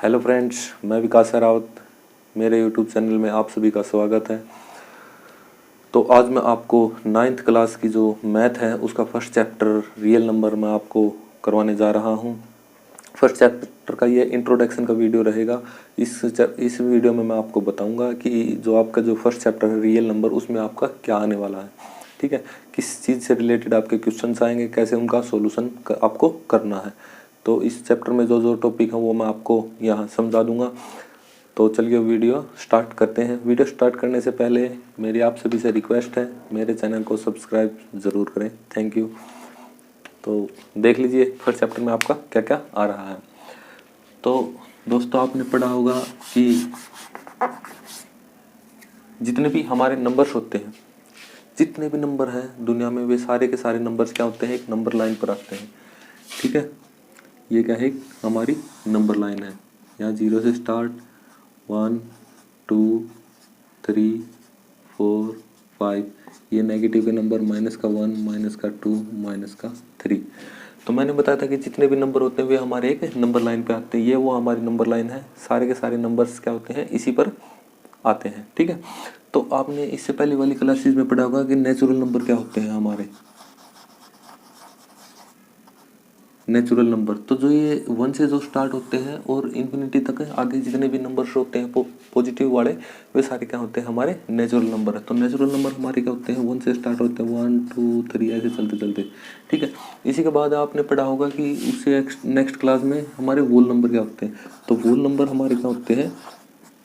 Hello friends, मैं विकास रावत। मेरे YouTube channel में आप सभी का स्वागत है। तो आज मैं आपको 9th क्लास की जो मैथ है उसका फर्स्ट चैप्टर रियल नंबर मैं आपको करवाने जा रहा हूं। फर्स्ट चैप्टर का ये इंट्रोडक्शन का वीडियो रहेगा। इस वीडियो में मैं आपको बताऊंगा कि जो आपका जो फर्स्ट चैप्टर है रियल नंबर, उसमें आपका क्या आने वाला है। ठीक है, किस चीज़ से रिलेटेड आपके क्वेश्चंस आएंगे, कैसे उनका सॉल्यूशन आपको करना है। तो इस चैप्टर में जो जो टॉपिक है वो मैं आपको यहाँ समझा दूंगा। तो चलिए वीडियो स्टार्ट करते हैं। वीडियो स्टार्ट करने से पहले मेरी आप सभी से रिक्वेस्ट है, मेरे चैनल को सब्सक्राइब ज़रूर करें। Thank you. तो देख लीजिए फर्स्ट चैप्टर में आपका क्या क्या आ रहा है। तो दोस्तों, आपने पढ़ा होगा कि जितने भी हमारे नंबर्स होते हैं, जितने भी नंबर हैं दुनिया में, वे सारे के सारे नंबर्स क्या होते हैं, एक नंबर लाइन पर आते हैं। ठीक है, ये क्या है, हमारी नंबर लाइन है। यहाँ 0 से स्टार्ट 1 2 3 4 5, ये नेगेटिव के नंबर, माइनस का 1, माइनस का 2, माइनस का 3। तो मैंने बताया था कि जितने भी नंबर होते हैं वे हमारे एक नंबर लाइन पे आते हैं। ये वो हमारी नंबर लाइन है। सारे के सारे नंबर्स क्या होते हैं, इसी पर आते हैं। ठीक है, तो आपने इससे पहले वाली क्लासेस में पढ़ा होगा कि नेचुरल नंबर क्या होते हैं हमारे। नेचुरल नंबर तो जो ये 1 से जो स्टार्ट होते हैं और इन्फिनिटी तक आगे जितने भी नंबर्स होते हैं पॉजिटिव वाले, वे सारे क्या होते हैं, हमारे नेचुरल नंबर है। तो नेचुरल नंबर हमारे क्या होते हैं, 1 से स्टार्ट होते हैं, 1 2 3 ऐसे चलते चलते। ठीक है, इसी के बाद आपने पढ़ा होगा कि उससे नेक्स्ट क्लास में हमारे होल नंबर क्या होते हैं। तो होल नंबर हमारे क्या होते हैं,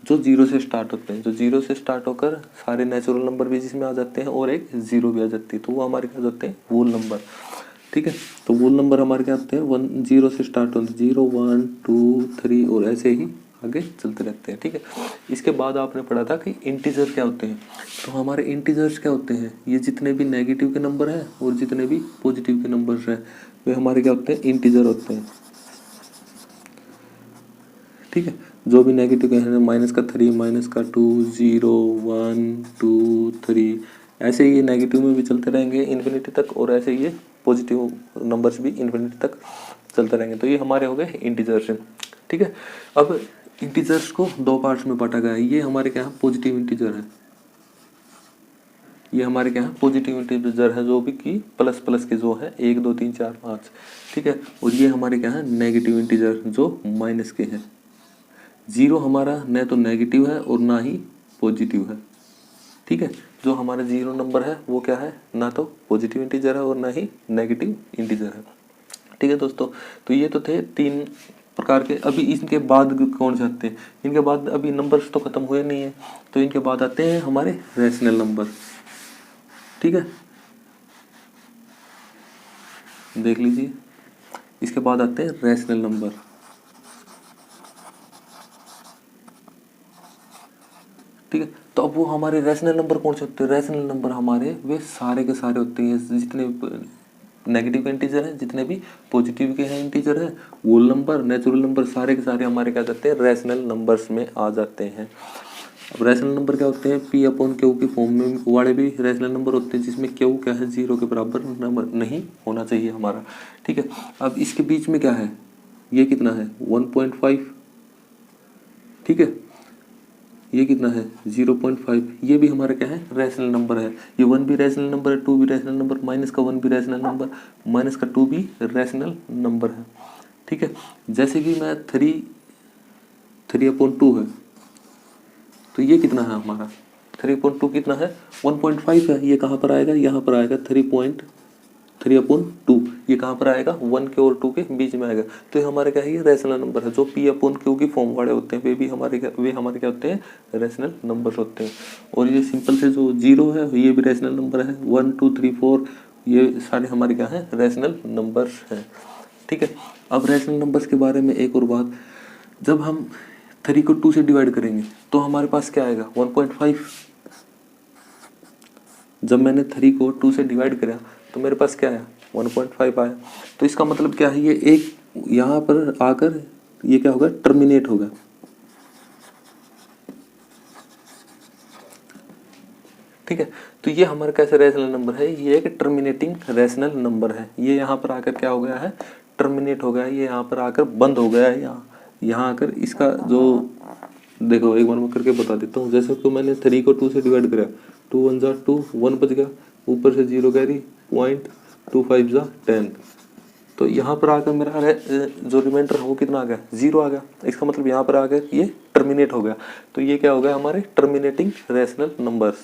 जो 0 से स्टार्ट होते हैं। जो 0 से स्टार्ट होकर सारे नेचुरल नंबर भी जिसमें आ जाते हैं और एक 0 भी आ जाती है, तो वो हमारे क्या होते हैं, होल नंबर। ठीक है, तो होल नंबर हमारे क्या होते हैं, 1 0 से स्टार्ट होते हैं, 0 1 2 3 और ऐसे ही आगे चलते रहते हैं। ठीक है, इसके बाद आपने पढ़ा था कि इंटीजर क्या होते हैं। तो हमारे इंटीजर्स क्या होते हैं, ये जितने भी नेगेटिव के नंबर हैं और जितने भी पॉजिटिव के नंबर्स हैं, वे हमारे क्या होते हैं, इंटीजर होते हैं। ठीक है, जो भी नेगेटिव के हैं, माइनस का 3, माइनस का 2, 0 1 2 3, ऐसे ही ये नेगेटिव में भी चलते रहेंगे इन्फिनिटी तक, और ऐसे ही ये पॉजिटिव नंबर्स भी इन्फिनिटी तक चलते रहेंगे। तो ये हमारे हो गए इंटीजर्स। ठीक है, अब इंटीजर्स को दो पार्ट्स में बांटा गया है। ये हमारे क्या है, पॉजिटिव इंटीजर है। ये हमारे क्या है, पॉजिटिव इंटीजर है, जो भी कि प्लस प्लस के जो है 1 2 3 4 5। ठीक है, और ये हमारे क्या है, नेगेटिव इंटीजर जो माइनस के हैं। 0 हमारा न तो नेगेटिव है और ना ही पॉजिटिव है। ठीक है, जो हमारा 0 नंबर है वो क्या है, ना तो पॉजिटिव इंटीजर है और ना ही नेगेटिव इंटीजर है। ठीक है दोस्तों, तो ये तो थे 3 प्रकार के। अभी इनके बाद कौन से आते हैं, इनके बाद अभी नंबर्स तो खत्म हुए नहीं है, तो इनके बाद आते हैं हमारे रैशनल नंबर। ठीक है, देख लीजिए, इसके बाद आते हैं रैशनल नंबर। ठीक है, तो अब वो हमारे रैशनल नंबर कौन से होते हैं, रैशनल नंबर हमारे वे सारे के सारे होते हैं, जितने नेगेटिव के इंटीजर हैं, जितने भी पॉजिटिव के हैं इंटीजर हैं, होल नंबर, नेचुरल नंबर, सारे के सारे हमारे क्या करते हैं, रैशनल नंबर्स में आ जाते हैं। अब रैशनल नंबर क्या होते हैं, पी अपॉन क्यू की फॉर्म में वाले भी रैशनल नंबर होते हैं, जिसमें क्यू क्या है, 0 के बराबर नंबर नहीं होना चाहिए हमारा। ठीक है, अब इसके बीच में क्या है, ये कितना है, 1.5। ठीक है, ये कितना है, 0.5। ये भी हमारा क्या है, रैशनल नंबर है। ये 1 भी रैशनल नंबर है, 2 भी रैशनल नंबर, माइनस का 1 भी रैशनल नंबर, माइनस का 2 भी रैशनल नंबर है। ठीक है, जैसे कि मैं 3/2 है, तो ये कितना है हमारा, 3/2 कितना है, 1.5 है। ये कहाँ पर आएगा, यहाँ पर आएगा 3/2। ये कहाँ पर आएगा, 1 के और 2 के बीच में आएगा। तो ये हमारे क्या है, ये रैशनल नंबर है। जो P/Q की फॉर्म वाले होते हैं वे हमारे क्या होते हैं, रैशनल नंबर्स होते हैं। और ये सिंपल से जो 0 है ये भी रैशनल नंबर है, 1 2 3 4 ये सारे हमारे क्या हैं, रैशनल नंबर्स हैं। ठीक है, अब रैशनल नंबर्स के बारे में एक और बात, जब हम 3 को 2 से डिवाइड करेंगे तो हमारे पास क्या आएगा, 1.5। जब मैंने 3 को 2 से डिवाइड करा तो मेरे पास क्या आया, 1.5 आया। तो इसका मतलब क्या है, ये एक यहाँ पर आकर ये क्या होगा, टर्मिनेट होगा। ठीक है, तो ये हमारा कैसे रैशनल नंबर है, ये एक टर्मिनेटिंग रैशनल नंबर है। ये यहाँ पर आकर क्या हो गया है, टर्मिनेट हो गया है, ये यहाँ पर आकर बंद हो गया है, यहाँ यहाँ आकर इसका जो देखो एक बार मैं करके बता देता हूँ। जैसे तो मैंने 3 को 2 से डिवाइड करा, 2 1 जा 2, 1 बच गया, ऊपर से 0 कैरी, पॉइंट, 2 5 जा 10। तो यहाँ पर आकर मेरा जो रिमाइंडर है वो कितना आ गया, 0 आ गया। इसका मतलब यहाँ पर आकर ये टर्मिनेट हो गया। तो ये क्या हो गया, हमारे टर्मिनेटिंग रैशनल नंबर्स।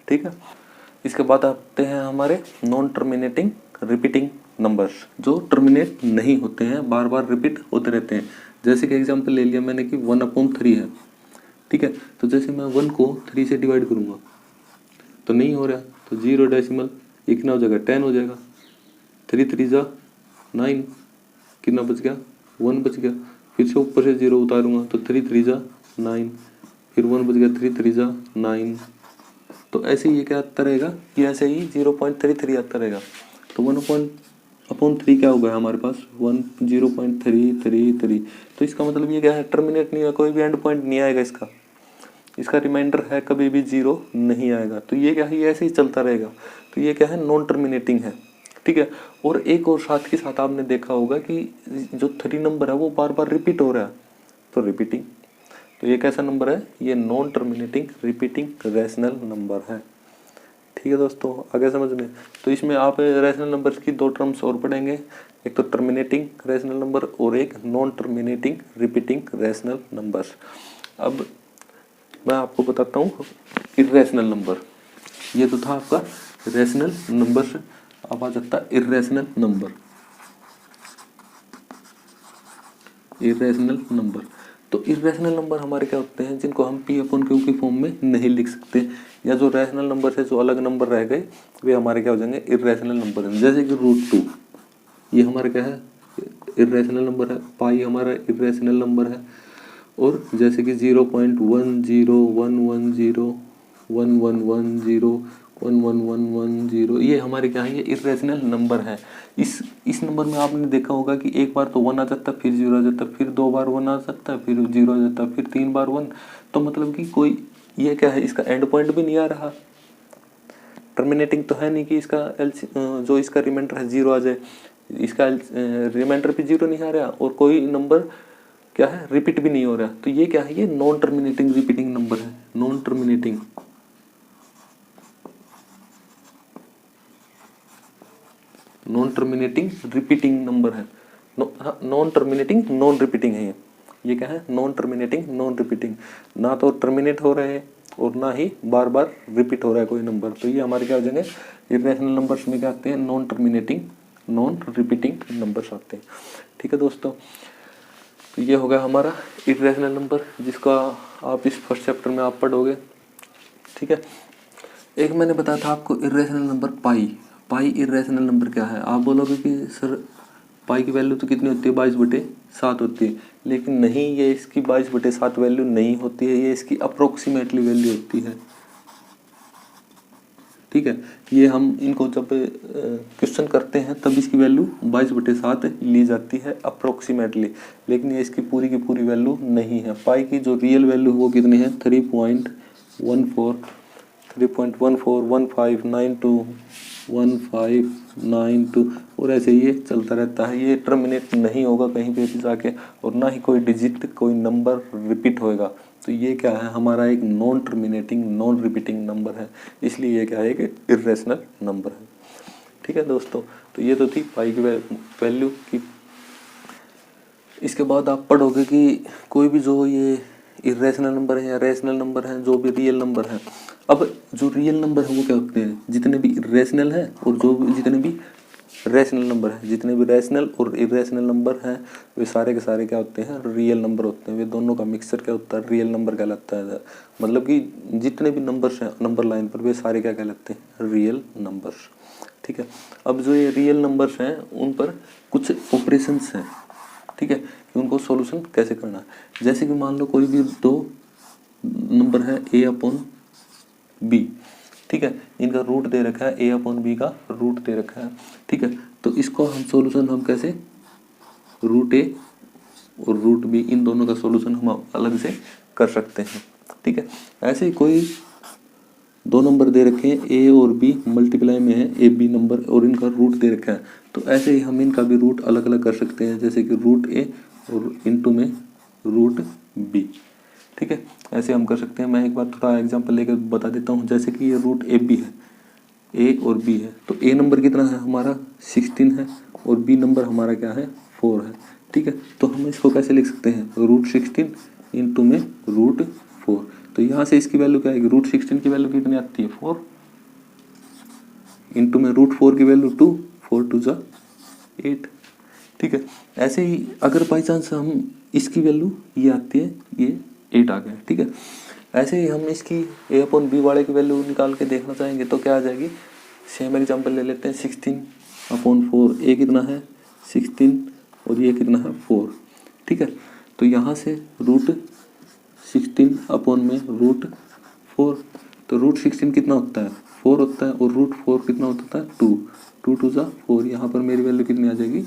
ठीक है, इसके बाद आते हैं हमारे नॉन टर्मिनेटिंग रिपीटिंग नंबर्स, जो टर्मिनेट नहीं होते हैं, बार बार रिपीट होते रहते हैं। जैसे कि एग्जांपल ले लिया मैंने कि 1/3 है। ठीक है, तो जैसे मैं 1 को 3 से डिवाइड करूँगा तो नहीं हो रहा, तो 0 डेसिमल ये कितना हो जाएगा, 10 हो जाएगा। 3 3 जा 9, कितना बच गया, 1 बच गया। फिर से ऊपर से 0 उतारूंगा तो 3 3 जा 9, फिर 1 बच गया, 3 3 जा 9। तो ऐसे ही ये क्या आता रहेगा, ये ऐसे ही 0.33 आता रहेगा। तो 1/3 क्या होगा हमारे पास, 0.333। तो इसका मतलब ये क्या है, टर्मिनेट नहीं है, कोई भी एंड पॉइंट नहीं आएगा इसका रिमाइंडर है, कभी भी 0 नहीं आएगा। तो ये क्या है, ये ऐसे ही चलता रहेगा। तो ये क्या है, नॉन टर्मिनेटिंग है। ठीक है, और एक और साथ के साथ आपने देखा होगा कि जो 3 नंबर है वो बार बार रिपीट हो रहा है, तो रिपीटिंग। तो ये कैसा नंबर है, ये non terminating repeating rational number है। ठीक है दोस्तों, आगे समझ में। तो इसमें आप रैशनल नंबर्स की 2 टर्म्स और पढ़ेंगे, एक तो टर्मिनेटिंग रैशनल नंबर और एक non terminating repeating rational numbers. अब मैं आपको बताता हूँ इर्रेशनल नंबर। ये तो था आपका रैशनल नंबर से, अब आ सकता है इर्रेशनल नंबर। इर्रेशनल नंबर, तो इर्रेशनल नंबर हमारे क्या होते हैं, जिनको हम P/Q की फॉर्म में नहीं लिख सकते, या जो रैशनल नंबर से जो अलग नंबर रह गए वे हमारे क्या हो जाएंगे, इर्रेशनल नंबर। जैसे कि √2, ये हमारा क्या है, इर्रेशनल नंबर है। पाई हमारा इर्रेशनल नंबर है। और जैसे कि 0.1011011110111110, ये हमारे क्या है, ये इर्रेशनल नंबर है। इस नंबर में आपने देखा होगा कि एक बार तो 1 आ जाता है, फिर 0 आ जाता है, फिर 2 बार 1 आ सकता है, फिर 0 आ जाता है, फिर 3 बार 1। तो मतलब कि कोई ये क्या है, इसका एंड पॉइंट भी नहीं आ रहा, टर्मिनेटिंग तो है नहीं कि इसका जो इसका रिमाइंडर है 0 आ जाए, इसका रिमाइंडर भी 0 नहीं आ रहा, और कोई नंबर क्या है, रिपीट भी नहीं हो रहा। तो ये क्या है, ये नॉन टर्मिनेटिंग रिपीटिंग नंबर है। नॉन टर्मिनेटिंग रिपीटिंग नंबर है। नॉन टर्मिनेटिंग नॉन रिपीटिंग है ये क्या है, नॉन टर्मिनेटिंग नॉन रिपीटिंग। ना तो टर्मिनेट हो रहे हैं और ना ही बार बार रिपीट हो रहा है कोई नंबर। तो ये हमारे क्या हो जाएंगे, इर्रेशनल नंबर्स में क्या आते हैं, non terminating non repeating numbers आते हैं। ठीक है दोस्तों, तो ये होगा हमारा इर्रेशनल नंबर, जिसका आप इस फर्स्ट चैप्टर में आप पढ़ोगे। ठीक है, एक मैंने बताया था आपको इर्रेशनल नंबर पाई इर्रेशनल नंबर क्या है। आप बोलोगे कि सर पाई की वैल्यू तो कितनी होती है, 22/7 होती है। लेकिन नहीं, ये इसकी 22/7 वैल्यू नहीं होती है, ये इसकी अप्रोक्सीमेटली वैल्यू होती है। ठीक है, ये हम इनको जब क्वेश्चन करते हैं तब इसकी वैल्यू 22/7 ली जाती है अप्रोक्सीमेटली, लेकिन ये इसकी पूरी की पूरी वैल्यू नहीं है। पाई की जो रियल वैल्यू वो कितनी है, 3.141592 और ऐसे ये चलता रहता है। ये टर्मिनेट नहीं होगा कहीं पे भी जाके, और ना ही कोई डिजिट कोई नंबर रिपीट होएगा। तो ये क्या है, हमारा एक non terminating non repeating number है, इसलिए ये क्या है कि इर्रेशनल नंबर है। ठीक है दोस्तों, तो ये तो थी पाई की वैल्यू की। इसके बाद आप पढ़ोगे कि कोई भी जो ये इर्रेशनल नंबर है या रैशनल नंबर है, जो भी रियल नंबर है। अब जो रियल नंबर है वो क्या होते हैं, जितने भी इर्रेशनल है और जितने भी रैशनल नंबर है, जितने भी रैशनल और इर्रेशनल नंबर हैं वे सारे के सारे क्या होते हैं, रियल नंबर होते हैं। वे दोनों का मिक्सचर क्या होता है, रियल नंबर कहलाता है। मतलब कि जितने भी नंबर्स हैं नंबर लाइन पर वे सारे क्या कहलाते हैं, रियल नंबर्स। ठीक है, अब जो ये रियल नंबर्स हैं उन पर कुछ ऑपरेशंस हैं। ठीक है, कि उनको सॉल्यूशन कैसे करना है। जैसे कि मान लो कोई भी 2 नंबर है A/B। ठीक है, इनका रूट दे रखा है, A/B का रूट दे रखा है। ठीक है, तो इसको हम सॉल्यूशन हम कैसे, √A और √B इन दोनों का सॉल्यूशन हम अलग से कर सकते हैं। ठीक है, ऐसे ही कोई 2 नंबर दे रखे हैं A और B मल्टीप्लाई में है AB नंबर, और इनका रूट दे रखा है। तो ऐसे ही हम इनका भी रूट अलग अलग कर सकते हैं, जैसे कि √A और इंटू में रूट बी। ठीक है, ऐसे हम कर सकते हैं। मैं एक बार थोड़ा एग्जांपल लेकर बता देता हूँ। जैसे कि ये रूट ए बी है, ए और बी है, तो ए नंबर कितना है हमारा 16 है और बी नंबर हमारा क्या है 4 है। ठीक है, तो हम इसको कैसे लिख सकते हैं, रूट 16 इंटू में रूट 4। तो यहाँ से इसकी वैल्यू क्या आएगी, रूट 16 की वैल्यू कितनी आती है 4 इंटू में रूट 4 की वैल्यू 2, 4 2 जा 8। ठीक है, ऐसे ही अगर बाई चांस हम इसकी वैल्यू ये आती है, ये 8 आ गया। ठीक है, ऐसे ही हम इसकी ए अपॉन बी वाले की वैल्यू निकाल के देखना चाहेंगे तो क्या आ जाएगी। सेम एग्जांपल ले लेते हैं, 16 अपॉन 4, ए कितना है 16 और ये कितना है 4। ठीक है, तो यहाँ से रूट 16 अपॉन में रूट 4, तो रूट 16 कितना होता है 4 होता है और रूट 4 कितना होता है 2, 2 2 जा 4। यहाँ पर मेरी वैल्यू कितनी आ जाएगी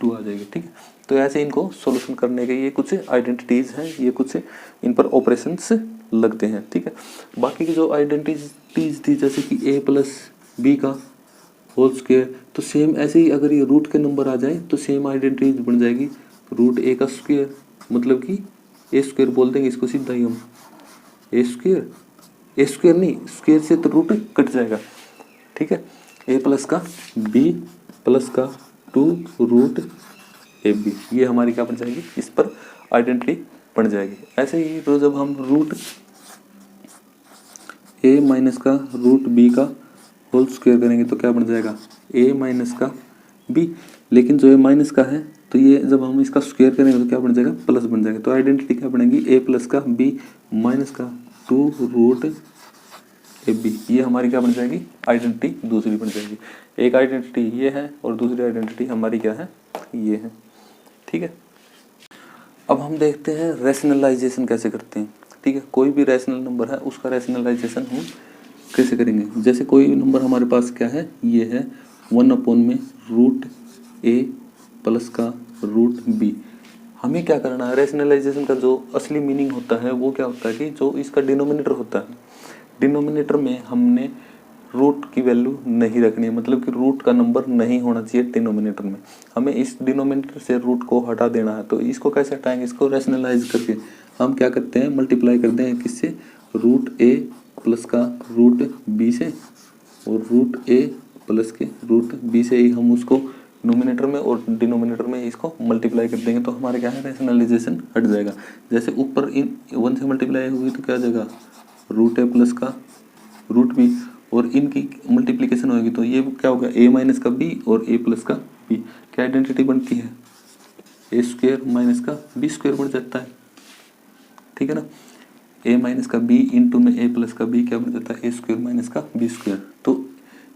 2 आ जाएगी। ठीक है, तो ऐसे इनको सॉल्यूशन करने के ये कुछ आइडेंटिटीज़ हैं, ये कुछ इन पर ऑपरेशंस लगते हैं। ठीक है, बाकी की जो आइडेंटिटीज़ थी जैसे कि a प्लस बी का होल स्क्वायर, तो सेम ऐसे ही अगर ये रूट के नंबर आ जाए तो सेम आइडेंटिटीज बन जाएगी। रूट ए का स्क्वायर मतलब कि ए स्क्वायर बोल देंगे इसको सीधा ही हम, ए स्क्वायर नहीं, स्क्वायर से तो रूट कट जाएगा। ठीक है, ए प्लस का बी प्लस का 2 रूट ए बी, ये हमारी क्या बन जाएगी, इस पर आइडेंटिटी बन जाएगी। ऐसे ही तो जब हम रूट ए माइनस का रूट बी का होल स्क्वायर करेंगे तो क्या बन जाएगा ए माइनस का बी, लेकिन जो ए माइनस का है तो ये जब हम इसका स्क्वायर करेंगे तो क्या बन जाएगा प्लस बन जाएगा। तो आइडेंटिटी क्या बनेगी ए प्लस का बी माइनस का 2 रूट ए बी, ये हमारी क्या बन जाएगी आइडेंटिटी दूसरी बन जाएगी। एक आइडेंटिटी ये है और दूसरी आइडेंटिटी हमारी क्या है ये है। ठीक है, अब हम देखते हैं रैशनलाइजेशन कैसे करते हैं। ठीक है, कोई भी रैशनल नंबर है उसका रैशनलाइजेशन हम कैसे करेंगे। जैसे कोई नंबर हमारे पास क्या है, ये है 1 अपॉन में रूट ए प्लस का रूट बी। हमें क्या करना है, रैशनलाइजेशन का जो असली मीनिंग होता है वो क्या होता है कि जो इसका डिनोमिनेटर होता है, डिनोमिनेटर में हमने रूट की वैल्यू नहीं रखनी है, मतलब कि रूट का नंबर नहीं होना चाहिए डिनोमिनेटर में। हमें इस डिनोमिनेटर से रूट को हटा देना है। तो इसको कैसे हटाएंगे, इसको रैशनलाइज करके हम क्या करते हैं, मल्टीप्लाई करते हैं किससे, रूट ए प्लस का रूट बी से और रूट ए प्लस के रूट बी से ही हम उसको नोमिनेटर में और डिनोमिनेटर में इसको मल्टीप्लाई कर देंगे तो हमारे क्या है रैशनलाइजेशन हट जाएगा। जैसे ऊपर इन 1 से मल्टीप्लाई होगी तो क्या आ जाएगा रूट ए प्लस का रूट बी, और इनकी मल्टीप्लिकेशन होगी तो ये क्या होगा ए माइनस का बी और ए प्लस का बी। क्या आइडेंटिटी बनती है ए स्क्वायर माइनस का बी स्क्वायर बन जाता है। ठीक है ना, ए माइनस का बी इंटू में ए प्लस का बी क्या बन जाता है ए स्क्वायर माइनस का बी स्क्वायर। तो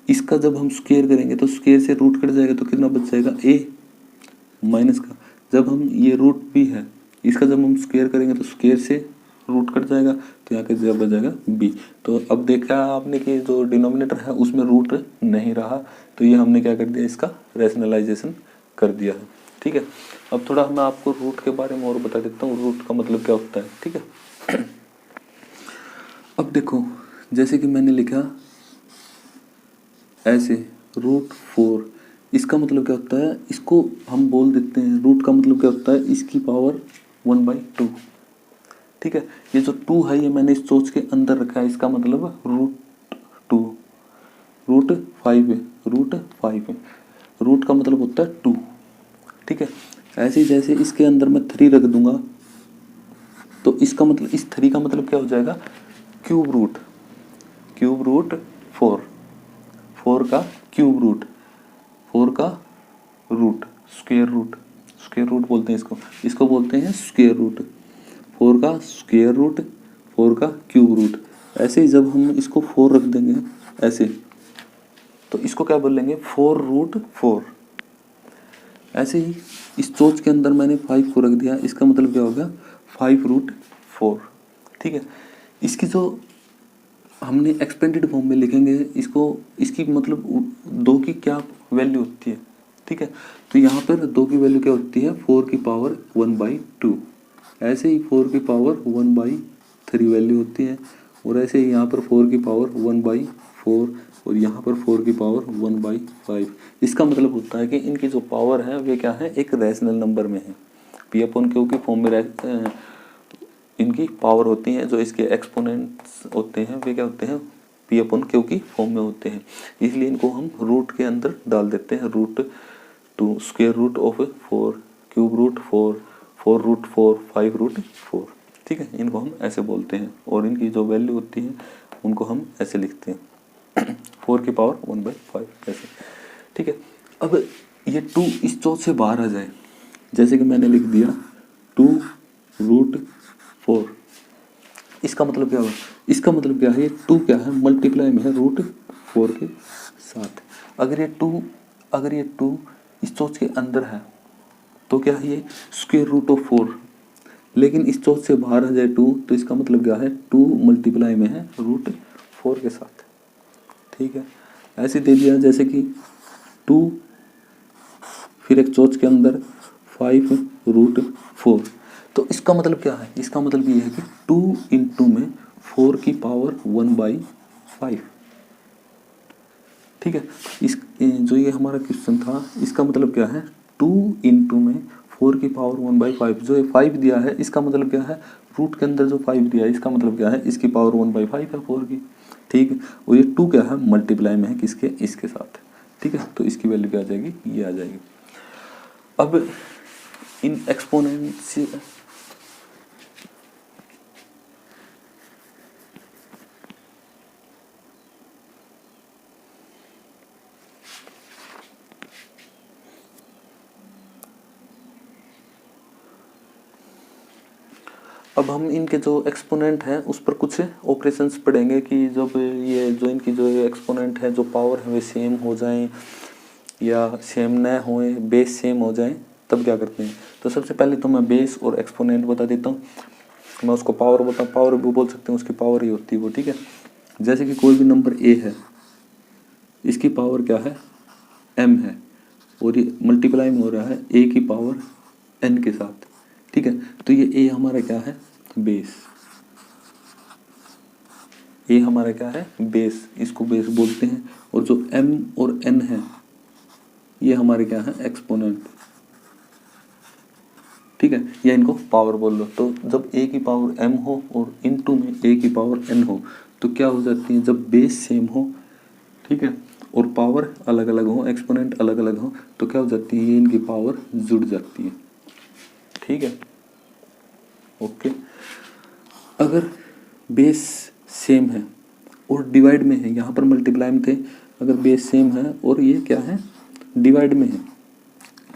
इसका जब हम स्क्वायर करेंगे तो स्क्वायर से रूट कट जाएगा तो कितना बच जाएगा ए माइनस का। जब हम ये रूट बी है इसका जब हम स्क्वायर करेंगे तो स्क्वायर से रूट कट जाएगा तो यहाँ के जब बच जाएगा बी। तो अब देखा आपने कि जो डिनोमिनेटर है उसमें रूट नहीं रहा, तो ये हमने क्या कर दिया इसका रैशनलाइजेशन कर दिया है। ठीक है, अब थोड़ा मैं आपको रूट के बारे में और बता देता हूँ, रूट का मतलब क्या होता है। ठीक है, अब देखो जैसे कि मैंने लिखा ऐसे रूट 4, इसका मतलब क्या होता है, इसको हम बोल देते हैं रूट का मतलब क्या होता है इसकी पावर 1/2। ठीक है, ये जो 2 है ये मैंने इस सोच के अंदर रखा है, इसका मतलब रूट 2 रूट 5 है, रूट 5 है, रूट का मतलब होता है 2। ठीक है, ऐसे ही जैसे इसके अंदर मैं 3 रख दूंगा तो इसका मतलब इस 3 का मतलब क्या हो जाएगा क्यूब रूट 4 का क्यूब रूट, 4 का रूट स्क्वायर रूट बोलते हैं इसको बोलते हैं स्क्वायर रूट। 4 का स्क्वायर रूट 4 का क्यूब रूट। ऐसे ही जब हम इसको 4 रख देंगे ऐसे तो इसको क्या बोलेंगे 4 रूट 4। ऐसे ही इस चोच के अंदर मैंने 5 को रख दिया, इसका मतलब क्या होगा 5 रूट 4। ठीक है, इसकी जो हमने एक्सपेंडेड फॉर्म में लिखेंगे इसको, इसकी मतलब 2 की क्या वैल्यू होती है। ठीक है, तो यहाँ पर 2 की वैल्यू क्या होती है 4 की पावर 1/2। ऐसे ही 4 की पावर 1/3 वैल्यू होती है, और ऐसे ही यहाँ पर 4 की पावर 1/4 और यहाँ पर 4 की पावर 1/5। इसका मतलब होता है कि इनकी जो पावर है वे क्या है एक रैशनल नंबर में है। पी अपॉन क्यू की फॉर्म में इनकी पावर होती हैं, जो इसके एक्सपोनेंट्स होते हैं वे क्या होते हैं, पी अपॉन क्यू की फॉर्म में होते हैं। इसलिए इनको हम रूट के अंदर डाल देते हैं, root 2 square root of 4 cube root 4 4 root 4 5 root 4। ठीक है, इनको हम ऐसे बोलते हैं और इनकी जो वैल्यू होती है उनको हम ऐसे लिखते हैं 4 की पावर 1/5 ऐसे। ठीक है, अब ये 2 इस 4 से बाहर आ जाए, जैसे कि मैंने लिख दिया 2 रूट 4। इसका मतलब क्या होगा, इसका मतलब क्या है, ये 2 क्या है, मल्टीप्लाई में है रूट 4 के साथ। अगर ये 2 इस 4 के अंदर है तो क्या है, ये स्क्वायर रूट ऑफ 4, लेकिन इस 4 से बाहर आ जाए 2 तो इसका मतलब क्या है, 2 मल्टीप्लाई में है रूट 4 के साथ। ठीक है, ऐसे दे दिया जैसे कि 2 फिर एक 4 के अंदर 5 रूट 4। तो इसका मतलब क्या है, इसका मतलब ये है कि 2 इंटू में 4 की पावर 1/5। ठीक है, इस जो ये हमारा क्वेश्चन था इसका मतलब क्या है, 2 इंटू में 4 की पावर 1/5। जो ये 5 दिया है इसका मतलब क्या है, रूट के अंदर जो 5 दिया है इसका मतलब क्या है, इसकी पावर 1/5 है 4 की। ठीक है, और ये 2 क्या है, मल्टीप्लाई में है किसके, इसके साथ। ठीक है, तो इसकी वैल्यू क्या आ जाएगी, ये आ जाएगी। अब इन एक्सपोनेंट्स अब हम इनके जो एक्सपोनेंट हैं उस पर कुछ ऑपरेशंस पढ़ेंगे कि जब ये जो इनकी जो एक्सपोनेंट है जो पावर है वे सेम हो जाएं या सेम न होए, बेस सेम हो जाएं, तब क्या करते हैं। तो सबसे पहले तो मैं बेस और एक्सपोनेंट बता देता हूँ, मैं उसको पावर बताऊँ, पावर भी बोल सकते हैं, उसकी पावर ही होती है वो। ठीक है, जैसे कि कोई भी नंबर ए है, इसकी पावर क्या है, m है, और ये मल्टीप्लाई में हो रहा है a की पावर n के साथ। ठीक है, तो ये a हमारा क्या है, बेस। a हमारा क्या है, बेस, इसको बेस बोलते हैं। और जो m और n है ये हमारे क्या है, एक्सपोनेंट। ठीक है, या इनको पावर बोल लो। तो जब a की पावर m हो और इनटू में a की पावर n हो तो क्या हो जाती है, जब बेस सेम हो, ठीक है, और पावर अलग अलग हो, एक्सपोनेंट अलग अलग हो, तो क्या हो जाती है, ये इनकी पावर जुड़ जाती है। ठीक है, ओके। अगर बेस सेम है और डिवाइड में है, यहाँ पर मल्टीप्लाई में थे, अगर बेस सेम है और ये क्या है, डिवाइड में है,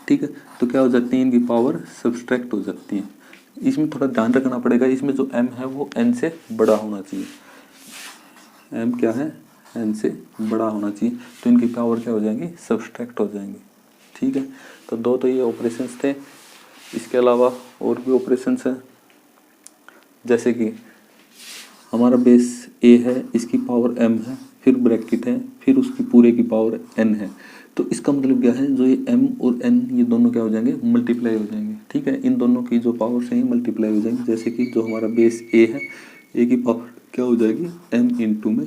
ठीक है, तो क्या हो जाती है, इनकी पावर सब्सट्रैक्ट हो जाती है। इसमें थोड़ा ध्यान रखना पड़ेगा, इसमें जो m है वो n से बड़ा होना चाहिए, m क्या है, n से बड़ा होना चाहिए, तो इनकी पावर क्या हो जाएंगी, सब्सट्रैक्ट हो जाएंगी। ठीक है, तो दो तो ये ऑपरेशंस थे, इसके अलावा और भी ऑपरेशंस हैं, जैसे कि हमारा बेस a है, इसकी पावर m है, फिर ब्रैकेट है, फिर उसकी पूरे की पावर n है। तो इसका मतलब क्या है, जो ये m और n ये दोनों क्या हो जाएंगे, मल्टीप्लाई हो जाएंगे। ठीक है, इन दोनों की जो पावर से ही मल्टीप्लाई हो जाएंगे। जैसे कि जो हमारा बेस a है, a की पावर क्या हो जाएगी, m इंटू में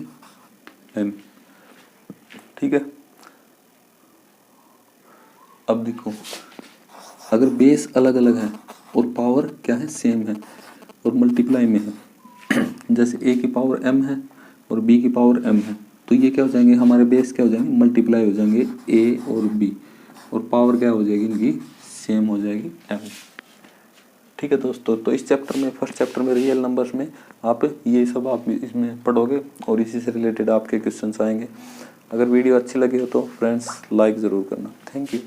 n। ठीक है, अब देखो, अगर बेस अलग अलग है और पावर क्या है, सेम है और मल्टीप्लाई में है, जैसे a की पावर m है और b की पावर m है, तो ये क्या हो जाएंगे, हमारे बेस क्या हो जाएंगे, मल्टीप्लाई हो जाएंगे a और b, और पावर क्या हो जाएगी, इनकी सेम हो जाएगी m। ठीक है दोस्तों, तो इस चैप्टर में, फर्स्ट चैप्टर में रियल नंबर्स में आप ये सब आप इसमें पढ़ोगे और इसी से रिलेटेड आपके क्वेश्चंस आएंगे। अगर वीडियो अच्छी लगी हो तो फ्रेंड्स लाइक ज़रूर करना। Thank you.